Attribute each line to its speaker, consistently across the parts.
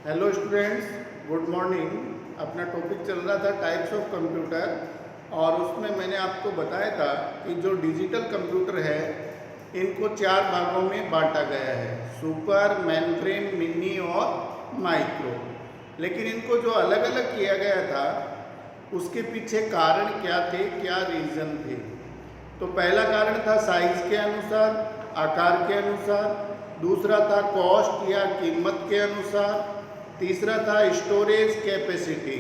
Speaker 1: Hello students, good morning. अपना topic चल रहा था टाइप्स ऑफ कंप्यूटर और उसमें मैंने आपको बताया था कि जो डिजिटल कंप्यूटर है इनको 4 भागों में बांटा गया है: सुपर, मेनफ्रेम, मिनी और माइक्रो। लेकिन इनको जो अलग अलग किया गया था उसके पीछे कारण क्या थे, क्या रीज़न थे। तो पहला कारण था साइज के अनुसार, आकार के अनुसार। दूसरा था कॉस्ट या कीमत के अनुसार। तीसरा था स्टोरेज कैपेसिटी,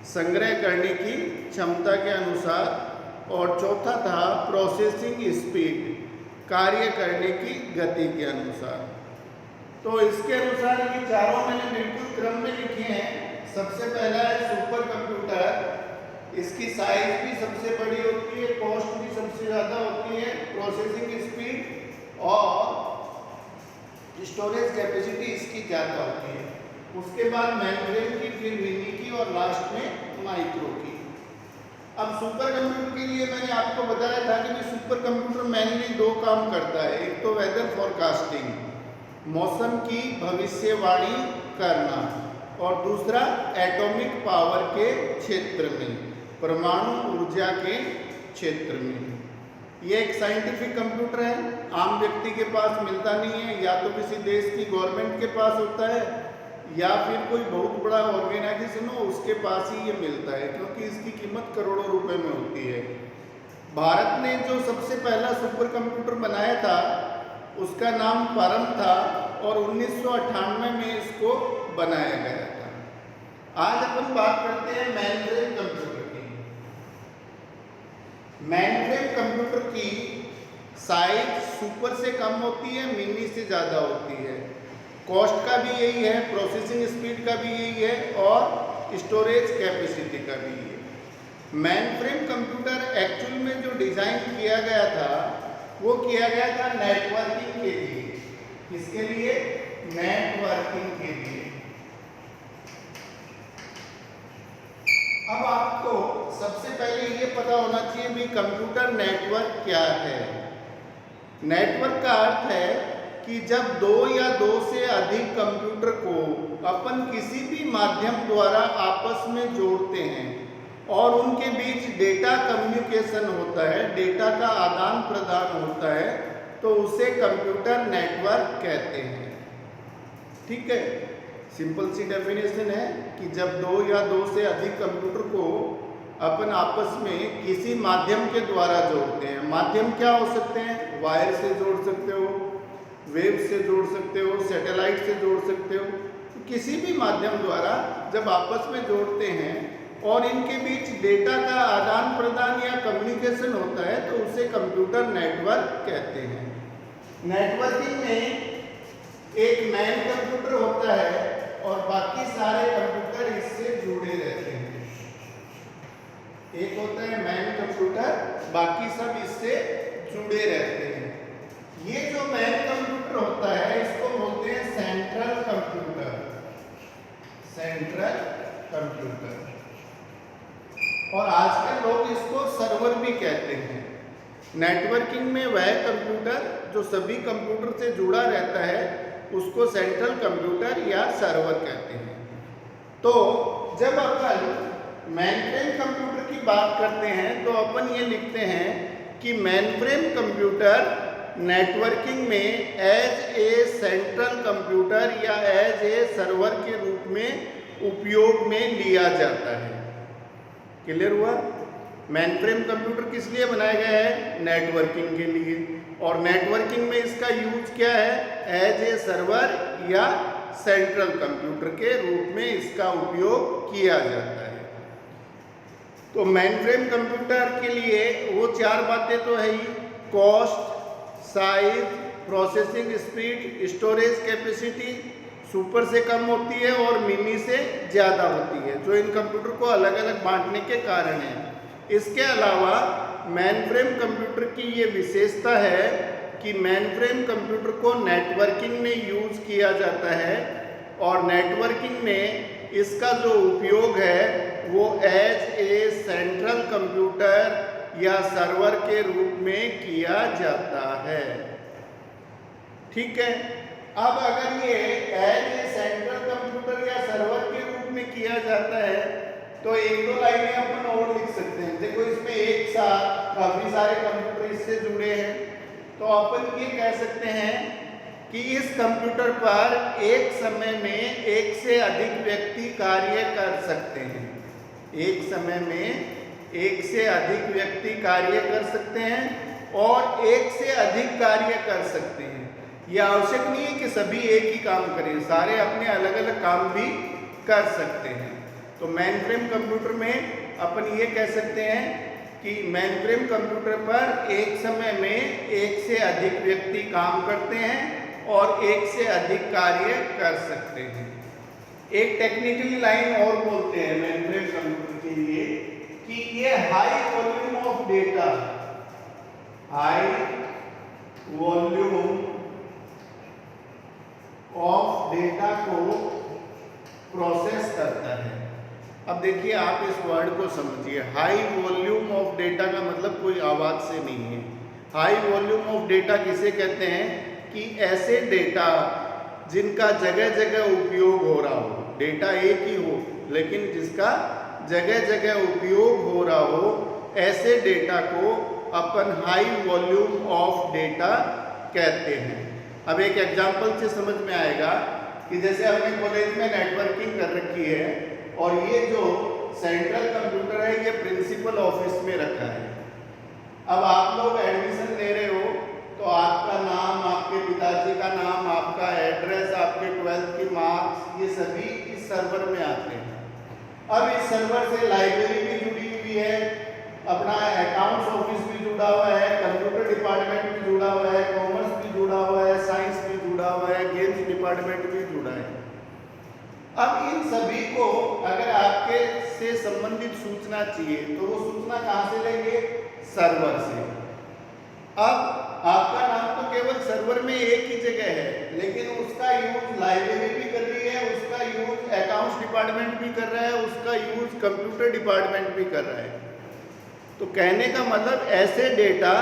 Speaker 1: संग्रह करने की क्षमता के अनुसार। और चौथा था प्रोसेसिंग स्पीड, कार्य करने की गति के अनुसार। तो इसके अनुसार ये चारों मैंने बिल्कुल क्रम में लिखे हैं। सबसे पहला है सुपर कंप्यूटर। इसकी साइज भी सबसे बड़ी होती है, कॉस्ट भी सबसे ज़्यादा होती है, प्रोसेसिंग स्पीड और स्टोरेज कैपेसिटी इसकी ज़्यादा होती है। उसके बाद मेनफ्रेम की, फिर मिनी की और लास्ट में माइक्रो की। अब सुपर कंप्यूटर के लिए मैंने आपको बताया था कि सुपर कंप्यूटर मेनली 2 काम करता है। एक तो वेदर फोरकास्टिंग, मौसम की भविष्यवाणी करना, और दूसरा एटॉमिक पावर के क्षेत्र में, परमाणु ऊर्जा के क्षेत्र में। ये एक साइंटिफिक कंप्यूटर है, आम व्यक्ति के पास मिलता नहीं है। या तो किसी देश की गवर्नमेंट के पास होता है या फिर कोई बहुत बड़ा ऑर्गेनाइजेशन हो उसके पास ही ये मिलता है, क्योंकि इसकी कीमत करोड़ों रुपए में होती है। भारत ने जो सबसे पहला सुपर कंप्यूटर बनाया था उसका नाम परम था और 1998 में इसको बनाया गया था। आज अपन बात करते हैं मेनफ्रेम कंप्यूटर की। मेनफ्रेम कंप्यूटर की साइज सुपर से कम होती है, मिनी से ज़्यादा होती है। कॉस्ट का भी यही है, प्रोसेसिंग स्पीड का भी यही है और स्टोरेज कैपेसिटी का भी यही है। मेनफ्रेम कंप्यूटर एक्चुअल में जो डिज़ाइन किया गया था वो किया गया था नेटवर्किंग के लिए। किसके लिए? नेटवर्किंग के लिए। अब आपको सबसे पहले ये पता होना चाहिए भी कंप्यूटर नेटवर्क क्या है। नेटवर्क का अर्थ है कि जब 2 या 2 से अधिक कंप्यूटर को अपन किसी भी माध्यम द्वारा आपस में जोड़ते हैं और उनके बीच डेटा कम्युनिकेशन होता है, डेटा का आदान प्रदान होता है, तो उसे कंप्यूटर नेटवर्क कहते हैं। ठीक है, सिंपल सी डेफिनेशन है कि जब 2 या 2 से अधिक कंप्यूटर को अपन आपस में किसी माध्यम के द्वारा जोड़ते हैं। माध्यम क्या हो सकते हैं? वायर से जोड़ सकते हो, वेव से जोड़ सकते हो, सैटेलाइट से जोड़ सकते हो। तो किसी भी माध्यम द्वारा जब आपस में जोड़ते हैं और इनके बीच डेटा का आदान प्रदान या कम्युनिकेशन होता है तो उसे कंप्यूटर नेटवर्क कहते हैं। नेटवर्किंग में एक मेन कंप्यूटर होता है और बाकी सारे कंप्यूटर इससे जुड़े रहते हैं। एक होता है मेन कंप्यूटर, बाकी सब इससे जुड़े रहते हैं। ये जो मेन कंप्यूटर होता है इसको बोलते हैं सेंट्रल कंप्यूटर। सेंट्रल कंप्यूटर, और आजकल लोग इसको सर्वर भी कहते हैं। नेटवर्किंग में वह कंप्यूटर जो सभी कंप्यूटर से जुड़ा रहता है उसको सेंट्रल कंप्यूटर या सर्वर कहते हैं। तो जब अपन मेनफ्रेम कंप्यूटर की बात करते हैं तो अपन ये लिखते हैं कि मेनफ्रेम कंप्यूटर नेटवर्किंग में एज ए सेंट्रल कंप्यूटर या एज ए सर्वर के रूप में उपयोग में लिया जाता है। क्लियर हुआ? मेनफ्रेम कंप्यूटर किस लिए बनाया गया है? नेटवर्किंग के लिए। और नेटवर्किंग में इसका यूज क्या है? एज ए सर्वर या सेंट्रल कंप्यूटर के रूप में इसका उपयोग किया जाता है। तो मेनफ्रेम कंप्यूटर के लिए वो 4 बातें तो है ही: cost, size, processing speed, storage capacity super से कम होती है और मिनी से ज़्यादा होती है, जो इन कंप्यूटर को अलग अलग बांटने के कारण है। इसके अलावा मेनफ्रेम कंप्यूटर की ये विशेषता है कि मेनफ्रेम कंप्यूटर को नेटवर्किंग में यूज़ किया जाता है और नेटवर्किंग में इसका जो उपयोग है वो एज ए सेंट्रल कंप्यूटर या सर्वर के रूप में किया जाता है। ठीक है, अब अगर ये एज ए सेंट्रल कंप्यूटर या किया जाता है तो एक दो लाइनें अपन और लिख सकते हैं। देखो इसमें एक साथ काफी सारे कंप्यूटर इससे जुड़े हैं, तो अपन ये कह सकते हैं कि इस कंप्यूटर पर एक समय में एक से अधिक व्यक्ति कार्य कर सकते हैं। एक समय में एक से अधिक व्यक्ति कार्य कर सकते हैं और एक से अधिक कार्य कर सकते हैं। यह आवश्यक नहीं है कि सभी एक ही काम करें, सारे अपने अलग अलग काम भी कर सकते हैं। तो मेनफ्रेम कंप्यूटर में अपन ये कह सकते हैं कि मेनफ्रेम कंप्यूटर पर एक समय में एक से अधिक व्यक्ति काम करते हैं और एक से अधिक कार्य कर सकते हैं। एक टेक्निकल लाइन और बोलते हैं मेनफ्रेम कंप्यूटर के लिए कि ये high volume of data, high volume of data को प्रोसेस करता है। अब देखिए आप इस वर्ड को समझिए, हाई वॉल्यूम ऑफ डेटा का मतलब कोई आवाज से नहीं है। हाई वॉल्यूम ऑफ डेटा किसे कहते हैं कि ऐसे डेटा जिनका जगह जगह उपयोग हो रहा हो, डेटा एक ही हो लेकिन जिसका जगह जगह उपयोग हो रहा हो, ऐसे डेटा को अपन हाई वॉल्यूम ऑफ डेटा कहते हैं। अब एक एग्जांपल से समझ में आएगा कि जैसे अपने कॉलेज में नेटवर्किंग कर रखी है और ये जो सेंट्रल कंप्यूटर है ये प्रिंसिपल ऑफिस में रखा है। अब आप लोग एडमिशन ले रहे हो तो आपका नाम, आपके पिताजी का नाम, आपका एड्रेस, आपके 12th की मार्क्स, ये सभी इस सर्वर में आते हैं। अब इस सर्वर से लाइब्रेरी भी जुड़ी हुई है, अपना अकाउंट्स ऑफिस भी जुड़ा हुआ है, कंप्यूटर डिपार्टमेंट भी जुड़ा हुआ है, कॉमर्स भी जुड़ा हुआ है, साइंस भी जुड़ा हुआ है, गेम्स डिपार्टमेंट भी जुड़ा है। अब इन सभी को अगर आपके से संबंधित सूचना चाहिए तो वो सूचना कहाँ से लेंगे? सर्वर से। अब आपका नाम तो केवल सर्वर में एक ही जगह है, लेकिन उसका यूज लाइब्रेरी भी कर रही है, उसका यूज अकाउंट्स डिपार्टमेंट भी कर रहा है, उसका यूज कंप्यूटर डिपार्टमेंट भी कर रहा है। तो कहने का मतलब ऐसे डेटा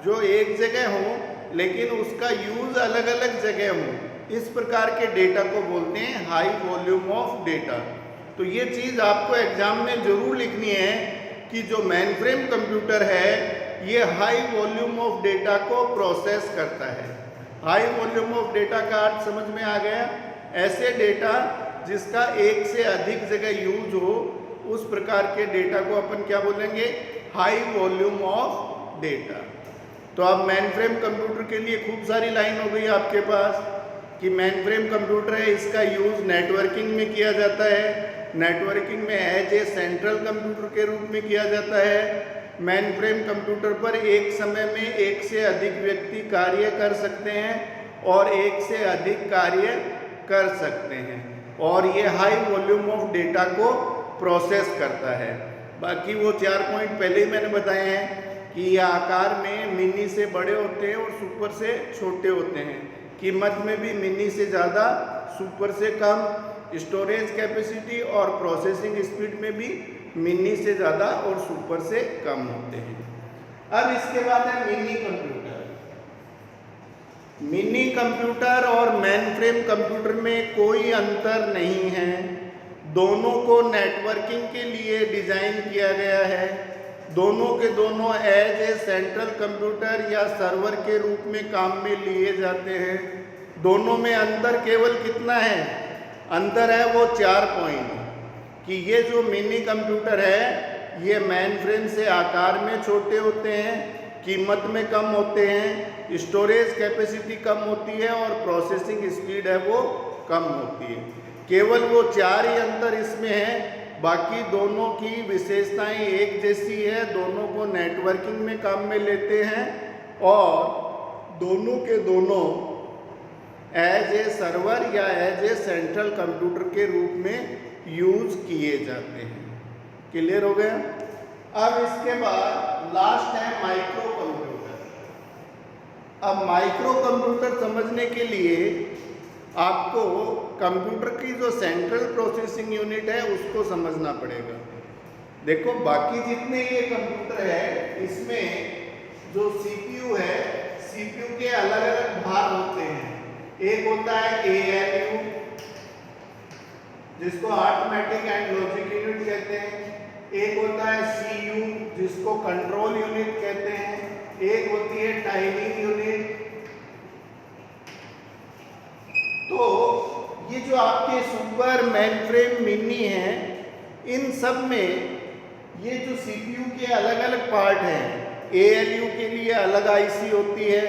Speaker 1: जो एक जगह हो लेकिन उसका यूज अलग अलग जगह हो, इस प्रकार के डेटा को बोलते हैं हाई वॉल्यूम ऑफ डेटा। तो ये चीज़ आपको एग्जाम में जरूर लिखनी है कि जो मेनफ्रेम कंप्यूटर है ये हाई वॉल्यूम ऑफ डेटा को प्रोसेस करता है। हाई वॉल्यूम ऑफ डेटा का अर्थ समझ में आ गया? ऐसे डेटा जिसका एक से अधिक जगह यूज हो, उस प्रकार के डेटा को अपन क्या बोलेंगे? High volume of data. तो अब मेनफ्रेम कंप्यूटर के लिए खूब सारी लाइन हो गई आपके पास कि मेनफ्रेम कंप्यूटर है, इसका यूज नेटवर्किंग में किया जाता है, नेटवर्किंग में एज ए सेंट्रल कंप्यूटर के रूप में किया जाता है। मेनफ्रेम कंप्यूटर पर एक समय में एक से अधिक व्यक्ति कार्य कर सकते हैं और एक से अधिक कार्य कर सकते हैं, और ये हाई वॉल्यूम ऑफ डेटा को प्रोसेस करता है। बाकी वो 4 पॉइंट पहले ही मैंने बताए हैं कि ये आकार में मिनी से बड़े होते हैं और सुपर से छोटे होते हैं, कीमत में भी मिनी से ज़्यादा, सुपर से कम, स्टोरेज कैपेसिटी और प्रोसेसिंग स्पीड में भी मिनी से ज़्यादा और सुपर से कम होते हैं। अब इसके बाद है मिनी कंप्यूटर। मिनी कंप्यूटर और मेनफ्रेम कंप्यूटर में कोई अंतर नहीं है, दोनों को नेटवर्किंग के लिए डिज़ाइन किया गया है। दोनों के दोनों एज ए सेंट्रल कंप्यूटर या सर्वर के रूप में काम में लिए जाते हैं। दोनों में अंतर केवल कितना है? अंतर है वो 4 पॉइंट कि ये जो मिनी कंप्यूटर है ये मेनफ्रेम से आकार में छोटे होते हैं, कीमत में कम होते हैं, स्टोरेज कैपेसिटी कम होती है और प्रोसेसिंग स्पीड है वो कम होती है। केवल वो 4 ही अंतर इसमें है, बाकी दोनों की विशेषताएं एक जैसी है। दोनों को नेटवर्किंग में काम में लेते हैं और दोनों के दोनों एज ए सर्वर या एज ए सेंट्रल कंप्यूटर के रूप में यूज किए जाते हैं। क्लियर हो गया? अब इसके बाद लास्ट है माइक्रो कंप्यूटर। अब माइक्रो कंप्यूटर समझने के लिए आपको कंप्यूटर की जो सेंट्रल प्रोसेसिंग यूनिट है उसको समझना पड़ेगा। देखो बाकी जितने ये कंप्यूटर है इसमें जो सीपीयू है, सीपीयू के अलग अलग भाग होते हैं। एक होता है एएलयू, जिसको अरिथमेटिक एंड लॉजिक यूनिट कहते हैं, एक होता है CU जिसको कंट्रोल यूनिट कहते हैं, एक होती है टाइमिंग यूनिट। तो ये जो आपके सुपर मेनफ्रेम मिनी है, इन सब में ये जो CPU के अलग अलग पार्ट हैं, ALU के लिए अलग IC होती है,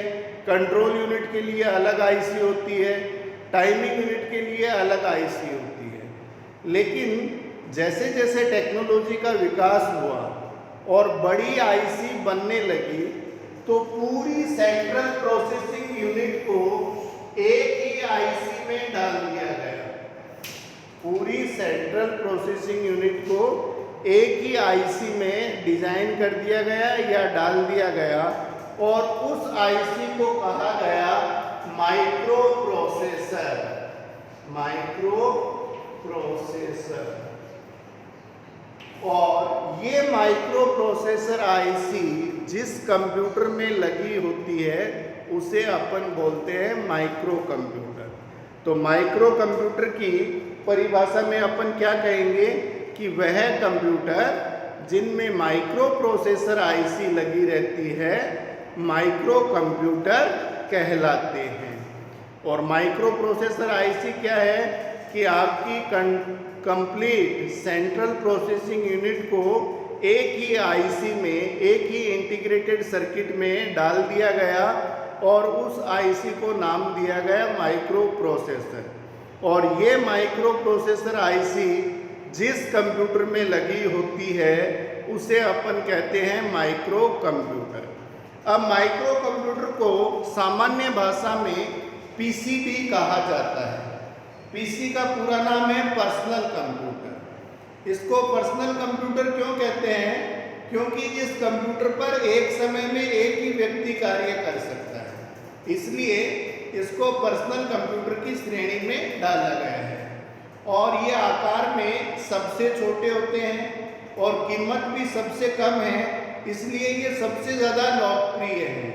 Speaker 1: कंट्रोल यूनिट के लिए अलग IC होती है, टाइमिंग यूनिट के लिए अलग IC होती है। लेकिन जैसे जैसे टेक्नोलॉजी का विकास हुआ और बड़ी IC बनने लगी, तो पूरी सेंट्रल प्रोसेसिंग यूनिट को एक ही IC में डाल दिया गया। पूरी सेंट्रल प्रोसेसिंग यूनिट को एक ही IC में डिजाइन कर दिया गया या डाल दिया गया, और उस IC को कहा गया माइक्रो प्रोसेसर। Micro processor. और ये माइक्रो प्रोसेसर IC जिस कंप्यूटर में लगी होती है उसे अपन बोलते हैं माइक्रो कंप्यूटर। तो माइक्रो कंप्यूटर की परिभाषा में अपन क्या कहेंगे कि वह कंप्यूटर जिनमें माइक्रो प्रोसेसर IC लगी रहती है माइक्रो कंप्यूटर कहलाते हैं। और माइक्रो प्रोसेसर IC क्या है कि आपकी कंप्लीट सेंट्रल प्रोसेसिंग यूनिट को एक ही IC में, एक ही इंटीग्रेटेड सर्किट में डाल दिया गया और उस IC को नाम दिया गया माइक्रो प्रोसेसर। और ये माइक्रो प्रोसेसर IC जिस कंप्यूटर में लगी होती है उसे अपन कहते हैं माइक्रो कंप्यूटर। अब माइक्रो कंप्यूटर को सामान्य भाषा में PC भी कहा जाता है। PC का पूरा नाम है पर्सनल कंप्यूटर। इसको पर्सनल कंप्यूटर क्यों कहते हैं? क्योंकि इस कंप्यूटर पर एक समय में एक ही व्यक्ति कार्य कर सकता है, इसलिए इसको पर्सनल कंप्यूटर की श्रेणी में डाला गया है। और ये आकार में सबसे छोटे होते हैं और कीमत भी सबसे कम है, इसलिए ये सबसे ज़्यादा लोकप्रिय है।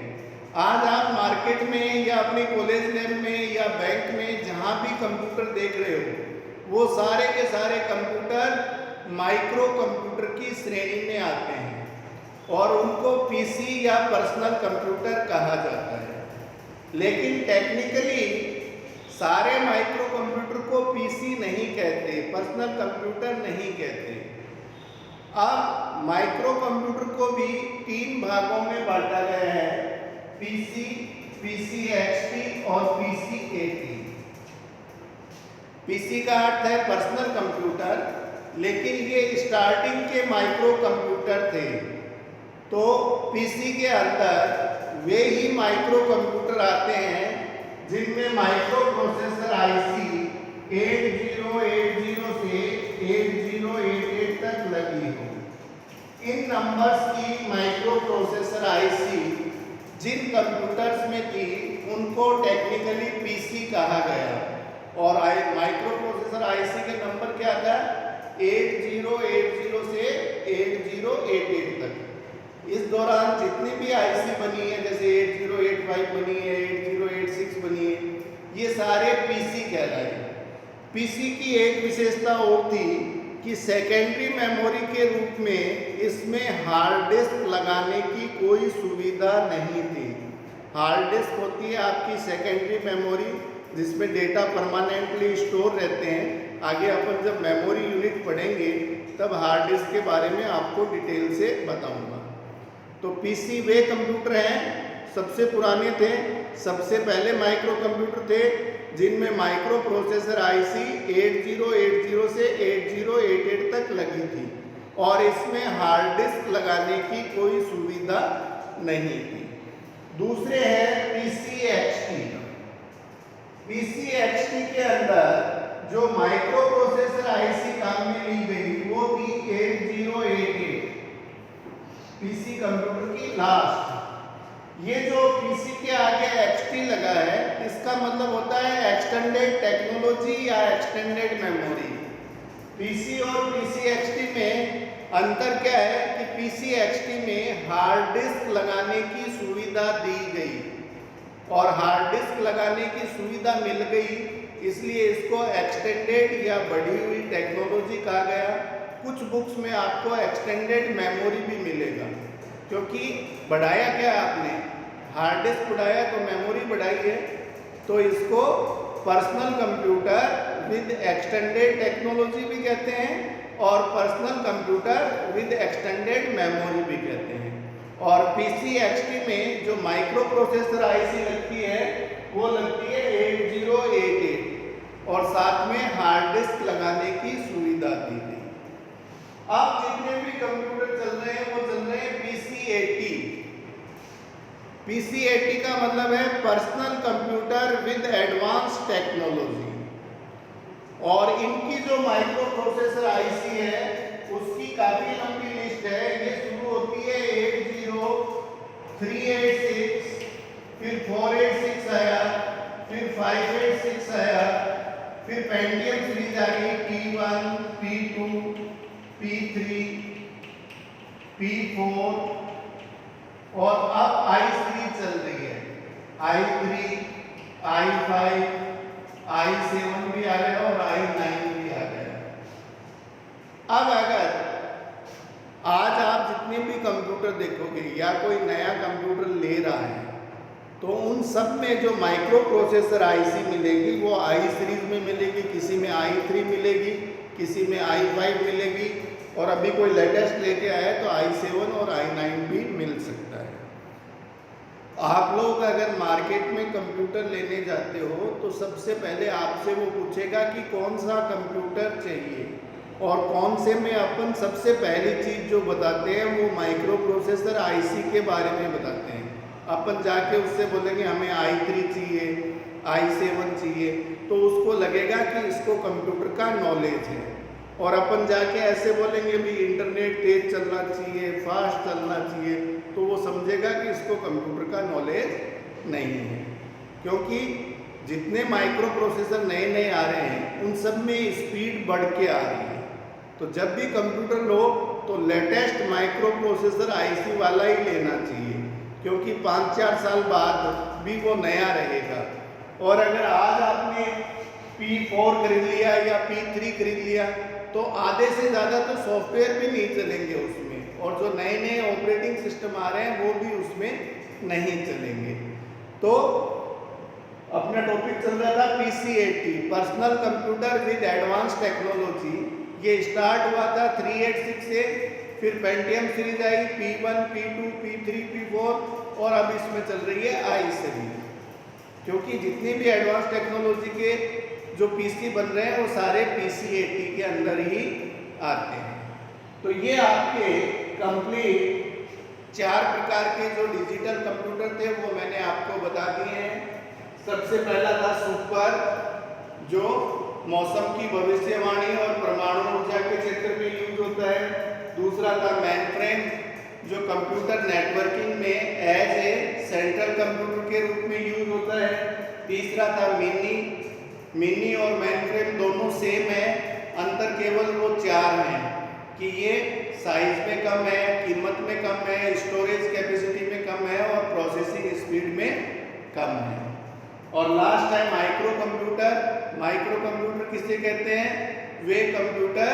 Speaker 1: आज आप मार्केट में या अपने कॉलेज लैब में या बैंक में जहाँ भी कंप्यूटर देख रहे हो, वो सारे के सारे कंप्यूटर माइक्रो कंप्यूटर की श्रेणी में आते हैं और उनको PC या पर्सनल कंप्यूटर कहा जाता है। लेकिन टेक्निकली सारे माइक्रो कंप्यूटर को PC नहीं कहते, पर्सनल कंप्यूटर नहीं कहते। अब माइक्रो कंप्यूटर को भी 3 भागों में बांटा गया है, PC, PCHT और PCAT। PC का अर्थ है पर्सनल कंप्यूटर, लेकिन ये स्टार्टिंग के माइक्रो कंप्यूटर थे। तो PC के अंदर वे ही माइक्रो कंप्यूटर आते हैं जिनमें माइक्रो प्रोसेसर IC 8080 से 8088 तक लगी हो। इन नंबर्स की माइक्रो प्रोसेसर IC जिन कंप्यूटर्स में थी उनको टेक्निकली PC कहा गया। और माइक्रो प्रोसेसर IC के नंबर क्या था? 8080 से 8088 तक। इस दौरान जितनी भी IC बनी है, जैसे 8085 बनी है, 8086 बनी है, ये सारे PC कहलाए। PC की एक विशेषता और थी कि सेकेंडरी मेमोरी के रूप में इसमें हार्ड डिस्क लगाने की कोई सुविधा नहीं थी। हार्ड डिस्क होती है आपकी सेकेंडरी मेमोरी जिसमें डेटा परमानेंटली स्टोर रहते हैं। आगे अपन जब मेमोरी यूनिट पढ़ेंगे तब हार्ड डिस्क के बारे में आपको डिटेल से बताऊंगा। तो PC वे कंप्यूटर हैं, सबसे पुराने थे, सबसे पहले माइक्रो कंप्यूटर थे जिनमें माइक्रो प्रोसेसर IC 8080 से 8088 तक लगी थी और इसमें हार्ड डिस्क लगाने की कोई सुविधा नहीं थी। दूसरे हैं PCHT। PCHT के अंदर जो माइक्रो प्रोसेसर IC काम में ली गई वो थी 8088, PC कंप्यूटर की लास्ट। ये जो PC के आगे HT लगा है इसका मतलब होता है एक्सटेंडेड टेक्नोलॉजी या एक्सटेंडेड मेमोरी। PC और PCHT में अंतर क्या है कि PCHT में हार्ड डिस्क लगाने की सुविधा दी गई और हार्ड डिस्क लगाने की सुविधा मिल गई इसलिए इसको एक्सटेंडेड या बढ़ी हुई टेक्नोलॉजी कहा गया। कुछ बुक्स में आपको एक्सटेंडेड मेमोरी भी मिलेगा, क्योंकि बढ़ाया क्या आपने, हार्ड डिस्क बढ़ाया तो मेमोरी बढ़ाई है, तो इसको personal computer with extended technology भी कहते हैं और personal computer with extended memory भी कहते हैं। और PCXT में जो माइक्रो प्रोसेसर आईसी लगती है वो लगती है 8088 और साथ में हार्ड डिस्क लगाने की सुविधा दी गई। अब जितने भी कंप्यूटर चल रहे हैं वो चल रहे हैं PC80। PC80 का मतलब है personal computer with advance technology. और इनकी जो माइक्रो प्रोसेसर आईसी है उसकी काफी लंबी लिस्ट है। ये शुरू होती है 80386, फिर 486 आया, फिर 586 आया, फिर पेंटियम सीरीज आ गई P1, P2, P3, P4 और अब I सीरीज चल रही है, I3, I5, I7 भी आ गया और I9 भी आ गया। अब अगर आज आप जितने भी कंप्यूटर देखोगे या कोई नया कंप्यूटर ले रहा है तो उन सब में जो माइक्रो प्रोसेसर आईसी मिलेगी वो I सीरीज में मिलेगी, किसी में I3 मिलेगी, किसी में I5 मिलेगी और अभी कोई लेटेस्ट लेके आया तो I7 और I9 भी मिल सकता है। आप लोग अगर मार्केट में कंप्यूटर लेने जाते हो तो सबसे पहले आपसे वो पूछेगा कि कौन सा कंप्यूटर चाहिए, और कौन से में अपन सबसे पहली चीज़ जो बताते हैं वो माइक्रो प्रोसेसर आईसी के बारे में बताते हैं। अपन जाके उससे बोलेंगे हमें I3 चाहिए, I7 चाहिए, तो उसको लगेगा कि इसको कंप्यूटर का नॉलेज है। और अपन जाके ऐसे बोलेंगे भी इंटरनेट तेज चलना चाहिए, फास्ट चलना चाहिए, तो वो समझेगा कि इसको कंप्यूटर का नॉलेज नहीं है। क्योंकि जितने माइक्रो प्रोसेसर नए नए आ रहे हैं उन सब में स्पीड बढ़ के आ रही है। तो जब भी कंप्यूटर लो तो लेटेस्ट माइक्रो प्रोसेसर आईसी वाला ही लेना चाहिए, क्योंकि 5-4 साल बाद भी वो नया रहेगा। और अगर आज आपने P4 खरीद लिया या P3 खरीद लिया तो आधे से ज़्यादा तो सॉफ्टवेयर भी नहीं चलेंगे उसमें, और जो नए नए ऑपरेटिंग सिस्टम आ रहे हैं वो भी उसमें नहीं चलेंगे। तो अपना टॉपिक चल रहा था PC80 personal computer with advance technology. ये स्टार्ट हुआ था 386 से, फिर पेंटियम सीरीज आई P1, P2, P3, P4 और अब इसमें चल रही है I7। क्योंकि जितनी भी एडवांस टेक्नोलॉजी के जो पीसी बन रहे हैं वो सारे PC80 के अंदर ही आते हैं। तो ये आपके कंप्लीट 4 प्रकार के जो डिजिटल कंप्यूटर थे वो मैंने आपको बता दिए हैं। सबसे पहला था सुपर, जो मौसम की भविष्यवाणी और परमाणु ऊर्जा के क्षेत्र में यूज होता है। दूसरा था मेनफ्रेम, जो कंप्यूटर नेटवर्किंग में एज ए सेंट्रल कंप्यूटर के रूप में यूज होता है। तीसरा था मिनी और मेनफ्रेम दोनों सेम है, अंतर केवल वो 4 हैं कि ये साइज में कम है, कीमत में कम है, स्टोरेज कैपेसिटी में कम है और प्रोसेसिंग स्पीड में कम है। और लास्ट है माइक्रो कंप्यूटर किसे कहते हैं? वे कंप्यूटर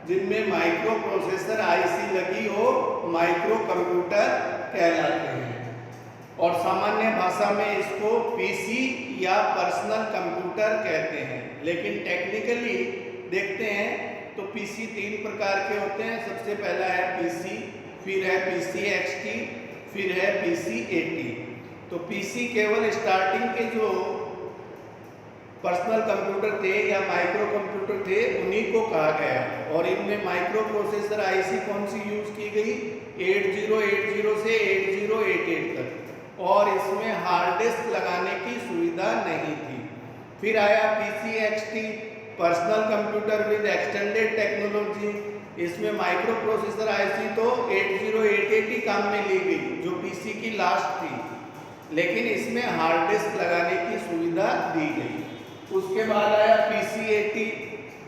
Speaker 1: जिनमें माइक्रो प्रोसेसर आईसी लगी हो माइक्रो कंप्यूटर कहलाते हैं। और सामान्य भाषा में इसको पीसी या पर्सनल कंप्यूटर कहते हैं। लेकिन टेक्निकली देखते हैं तो पीसी 3 प्रकार के होते हैं। सबसे पहला है पीसी, फिर है PCXT, फिर है PC80। तो पीसी केवल स्टार्टिंग के जो पर्सनल कंप्यूटर थे या माइक्रो कंप्यूटर थे उन्हीं को कहा गया। और इनमें माइक्रो प्रोसेसर आईसी कौन सी यूज की गई? 8080 से 8088 तक, और इसमें हार्ड डिस्क लगाने की सुविधा नहीं थी। फिर आया PCXT personal computer with extended technology. इसमें माइक्रो प्रोसेसर आईसी तो 8088 ही काम में ली गई जो पीसी की लास्ट थी, लेकिन इसमें हार्ड डिस्क लगाने की सुविधा दी गई। उसके बाद आया PC80,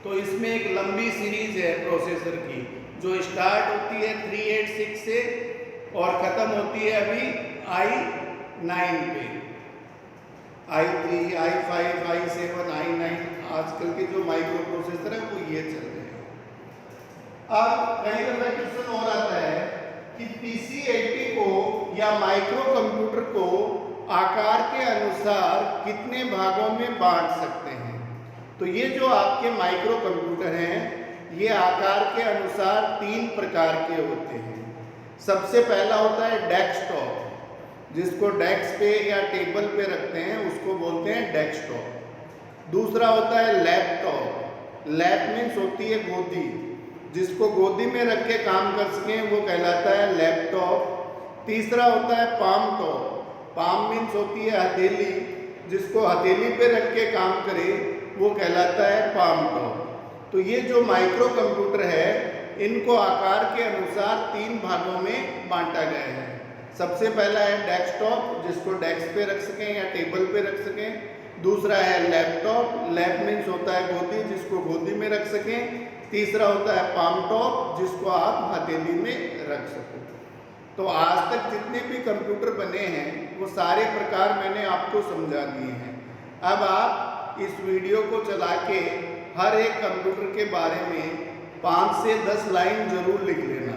Speaker 1: तो इसमें एक लंबी सीरीज है प्रोसेसर की जो स्टार्ट होती है 386 से और ख़त्म होती है अभी I9 पे। i3, i5, i7, i9 आजकल के जो माइक्रो प्रोसेसर है वो ये चल रहे हैं। अब कई तरह का क्वेश्चन और आता है कि PC80 को या माइक्रो कंप्यूटर को आकार के अनुसार कितने भागों में बांट सकते हैं। तो ये जो आपके माइक्रो कंप्यूटर हैं ये आकार के अनुसार 3 प्रकार के होते हैं। सबसे पहला होता है डेस्कटॉप, जिसको डेस्क पे या टेबल पे रखते हैं उसको बोलते हैं डेस्कटॉप। दूसरा होता है लैपटॉप, लैप मीन्स होती है गोदी, जिसको गोदी में रख के काम कर सकें वो कहलाता है लैपटॉप। तीसरा होता है पाम टॉप, पाम मीन्स होती है हथेली, जिसको हथेली पे रख के काम करे वो कहलाता है पाम टॉप। तो ये जो माइक्रो कंप्यूटर है इनको आकार के अनुसार 3 भागों में बांटा गया है। सबसे पहला है डेस्कटॉप, जिसको डेस्क पे रख सकें या टेबल पे रख सकें। दूसरा है लैपटॉप, लैप मीन्स होता है गोदी, जिसको गोदी में रख सकें। तीसरा होता है पाम टॉप, जिसको आप हथेली में रख सको। तो आज तक जितने भी कंप्यूटर बने हैं वो सारे प्रकार मैंने आपको समझा दिए हैं। अब आप इस वीडियो को चला के हर एक कंप्यूटर के बारे में 5 से 10 लाइन जरूर लिख लेना,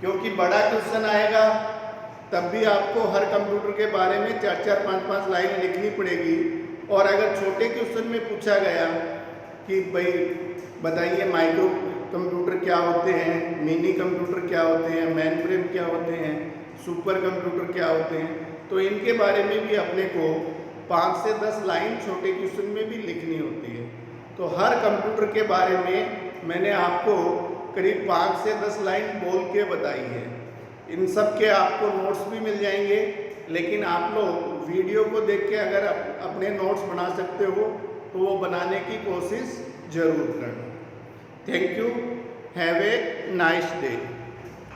Speaker 1: क्योंकि बड़ा क्वेश्चन आएगा तब भी आपको हर कंप्यूटर के बारे में 4-4, 5-5 लाइन लिखनी पड़ेगी। और अगर छोटे क्वेश्चन में पूछा गया कि भाई बताइए माइक्रो कंप्यूटर क्या होते हैं, मिनी कंप्यूटर क्या होते हैं, मेन फ्रेम क्या होते हैं, सुपर कंप्यूटर क्या होते हैं, तो इनके बारे में भी अपने को 5 से 10 लाइन छोटे क्वेश्चन में भी लिखनी होती है। तो हर कंप्यूटर के बारे में मैंने आपको करीब 5 से 10 लाइन बोल के बताई है। इन सब के आपको नोट्स भी मिल जाएंगे, लेकिन आप लोग वीडियो को देख के अगर अपने नोट्स बना सकते हो तो वो बनाने की कोशिश ज़रूर करना। Thank you, have a nice day.